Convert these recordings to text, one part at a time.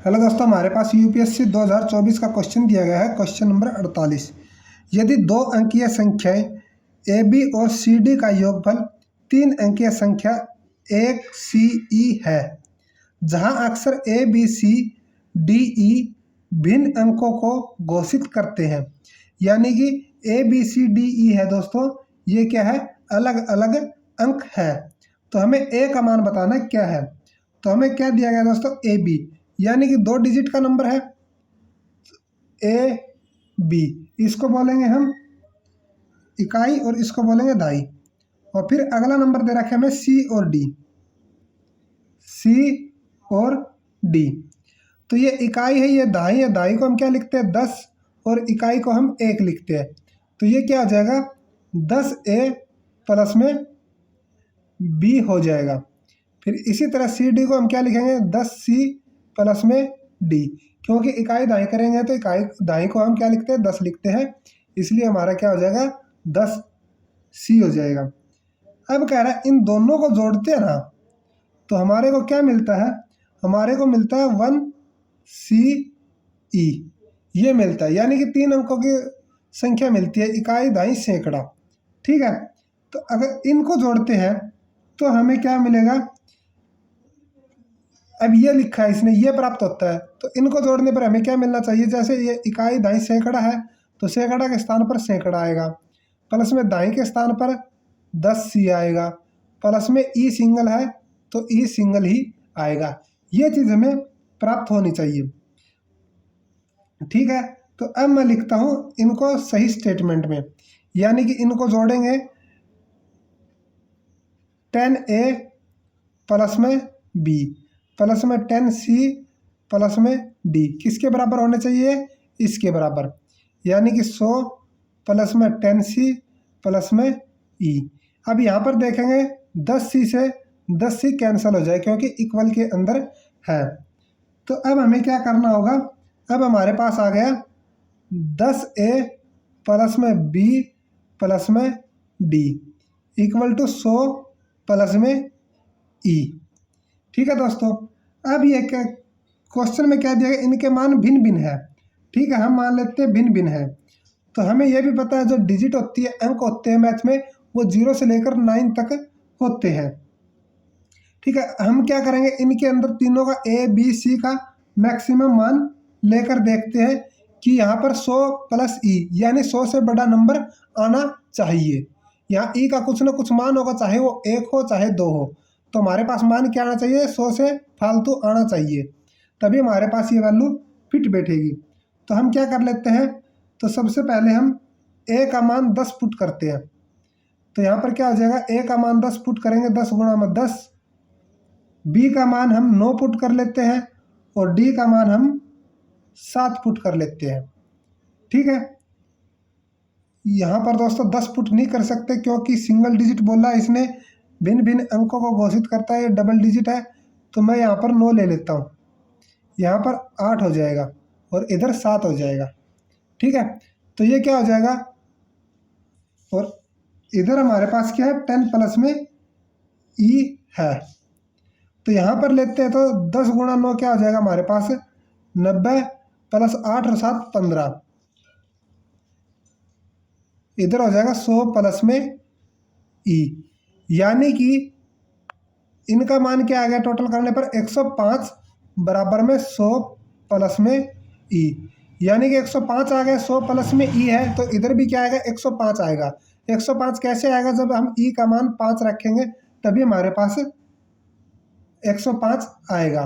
Hello दोस्तों, हमारे पास UPSC 2024 का क्वेश्चन दिया गया है। Question number 48। यदि दो अंकीय संख्याएं ए बी और सी डी का योगफल 3 अंकीय संख्या 1 सी ई है, जहां अक्षर A B C D E भिन्न अंकों को घोषित करते हैं, यानी कि A B C D E है दोस्तों, ये क्या है, अलग अलग अंक है। तो हमें ए का मान बताना क्या है। तो हमें क्या दिया गया दोस्तों, ए बी, यानी कि 2 डिजिट का नंबर है ए बी, इसको बोलेंगे हम इकाई और इसको बोलेंगे दाई। और फिर अगला नंबर दे रखे हमें सी और डी, सी और डी। तो ये इकाई है, ये दाई है। दाई को हम क्या लिखते हैं, 10, और इकाई को हम 1 लिखते हैं। तो ये क्या हो जाएगा, 10A प्लस में बी हो जाएगा। फिर इसी तरह सी डी को हम क्या लिखेंगे, 10C प्लस में डी, क्योंकि इकाई दाई करेंगे तो इकाई दाई को हम क्या लिखते हैं, 10 लिखते हैं, इसलिए हमारा क्या हो जाएगा, 10C हो जाएगा। अब कह रहा है इन दोनों को जोड़ते हैं ना, तो हमारे को क्या मिलता है, हमारे को मिलता है 1CE, ये मिलता है, यानी कि 3 अंकों की संख्या मिलती है, इकाई दाई सैकड़ा। ठीक है, तो अगर इनको जोड़ते हैं तो हमें क्या मिलेगा, अब ये लिखा है इसने, ये प्राप्त होता है। तो इनको जोड़ने पर हमें क्या मिलना चाहिए, जैसे ये इकाई दाई सैकड़ा है तो सैकड़ा के स्थान पर सैकड़ा आएगा, प्लस में दाई के स्थान पर 10C आएगा, प्लस में ई सिंगल है तो ई सिंगल ही आएगा। ये चीज़ हमें प्राप्त होनी चाहिए। ठीक है, तो अब मैं लिखता हूँ इनको सही स्टेटमेंट में, यानी कि इनको जोड़ेंगे 10A प्लस में B प्लस में 10C प्लस में D किसके बराबर होने चाहिए, इसके बराबर, यानी कि 100 प्लस में 10C प्लस में E। अब यहाँ पर देखेंगे 10C से 10C कैंसिल हो जाए क्योंकि इक्वल के अंदर है। तो अब हमें क्या करना होगा, अब हमारे पास आ गया 10A प्लस में B प्लस में D इक्वल टू 100 प्लस में E। ठीक है दोस्तों, अब ये क्या क्वेश्चन में क्या दिया गया, इनके मान भिन्न भिन्न है। ठीक है, हम मान लेते हैं भिन्न भिन्न है। तो हमें यह भी पता है जो डिजिट होती है, अंक होते हैं मैथ में, वो 0 से लेकर 9 तक होते हैं। ठीक है, हम क्या करेंगे, इनके अंदर तीनों का ए बी सी का मैक्सिमम मान लेकर देखते हैं कि यहाँ पर 100 प्लस ई, यानी 100 से बड़ा नंबर आना चाहिए। यहाँ ई का कुछ ना कुछ मान होगा, चाहे वो 1 हो चाहे 2 हो। तो हमारे पास मान क्या आना चाहिए, 100 से फालतू आना चाहिए, तभी हमारे पास ये वैल्यू फिट बैठेगी। तो हम क्या कर लेते हैं, तो सबसे पहले हम ए का मान 10 पुट करते हैं। तो यहाँ पर क्या हो जाएगा, ए का मान 10 पुट करेंगे, 10 गुणा में 10। बी का मान हम 9 पुट कर लेते हैं और डी का मान हम 7 पुट कर लेते हैं। ठीक है, यहाँ पर दोस्तों 10 पुट नहीं कर सकते क्योंकि सिंगल डिजिट बोला है इसने, भिन्न भिन्न अंकों को घोषित करता है, डबल डिजिट है। तो मैं यहाँ पर 9 ले लेता हूँ, यहाँ पर 8 हो जाएगा और इधर 7 हो जाएगा। ठीक है, तो ये क्या हो जाएगा, और इधर हमारे पास क्या है, 10 प्लस में ई है। तो यहाँ पर लेते हैं तो 10 गुणा 9 क्या हो जाएगा हमारे पास, 90 प्लस 8 और 7 15, इधर हो जाएगा 100 प्लस में ई, यानी कि इनका मान क्या आ गया, टोटल करने पर 105 बराबर में 100 प्लस में ई, यानी कि 105 आ गया, 100 प्लस में ई है तो इधर भी क्या आएगा, 105 आएगा। 105 कैसे आएगा, जब हम ई का मान 5 रखेंगे तभी हमारे पास 105 आएगा।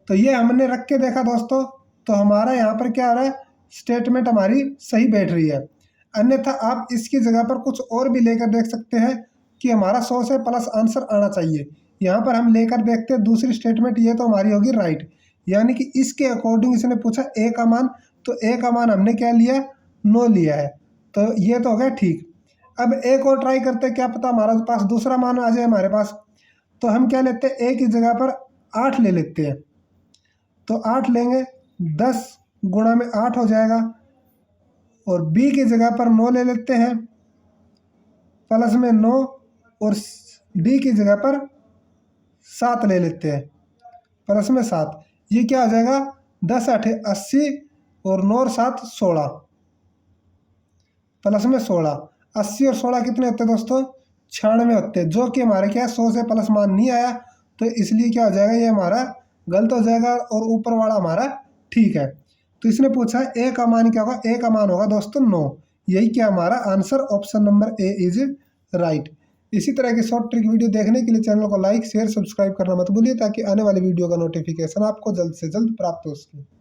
तो ये हमने रख के देखा दोस्तों, तो हमारा यहाँ पर क्या आ रहा है, स्टेटमेंट हमारी सही बैठ रही है। अन्यथा आप इसकी जगह पर कुछ और भी लेकर देख सकते हैं कि हमारा 100 से प्लस आंसर आना चाहिए। यहाँ पर हम लेकर देखते हैं दूसरी स्टेटमेंट, ये तो हमारी होगी राइट, यानी कि इसके अकॉर्डिंग इसने पूछा ए का मान, तो ए का मान हमने क्या लिया, 9 लिया है, तो ये तो हो गया ठीक। अब एक और ट्राई करते हैं, क्या पता हमारे पास दूसरा मान आ जाए हमारे पास। तो हम क्या लेते हैं, ए की जगह पर 8 ले लेते हैं। तो 8 लेंगे, 10 गुणा में 8 हो जाएगा, और बी की जगह पर 9 ले लेते हैं, प्लस में 9, और डी की जगह पर 7 ले लेते हैं, प्लस में 7। ये क्या हो जाएगा, 10 8 80 और 9 और 7 16 प्लस में 16। 80 और 16 कितने होते हैं दोस्तों? 96 होते हैं, जो कि हमारे क्या 100 से प्लस मान नहीं आया, तो इसलिए क्या हो जाएगा, ये हमारा गलत हो जाएगा और ऊपर वाला हमारा ठीक है। तो इसने पूछा है ए का मान क्या होगा? ए का मान होगा दोस्तों 9। यही क्या हमारा answer, option number A is right. इसी तरह की शॉर्ट ट्रिक वीडियो देखने के लिए चैनल को लाइक शेयर सब्सक्राइब करना मत भूलिए, ताकि आने वाली वीडियो का नोटिफिकेशन आपको जल्द से जल्द प्राप्त हो सके।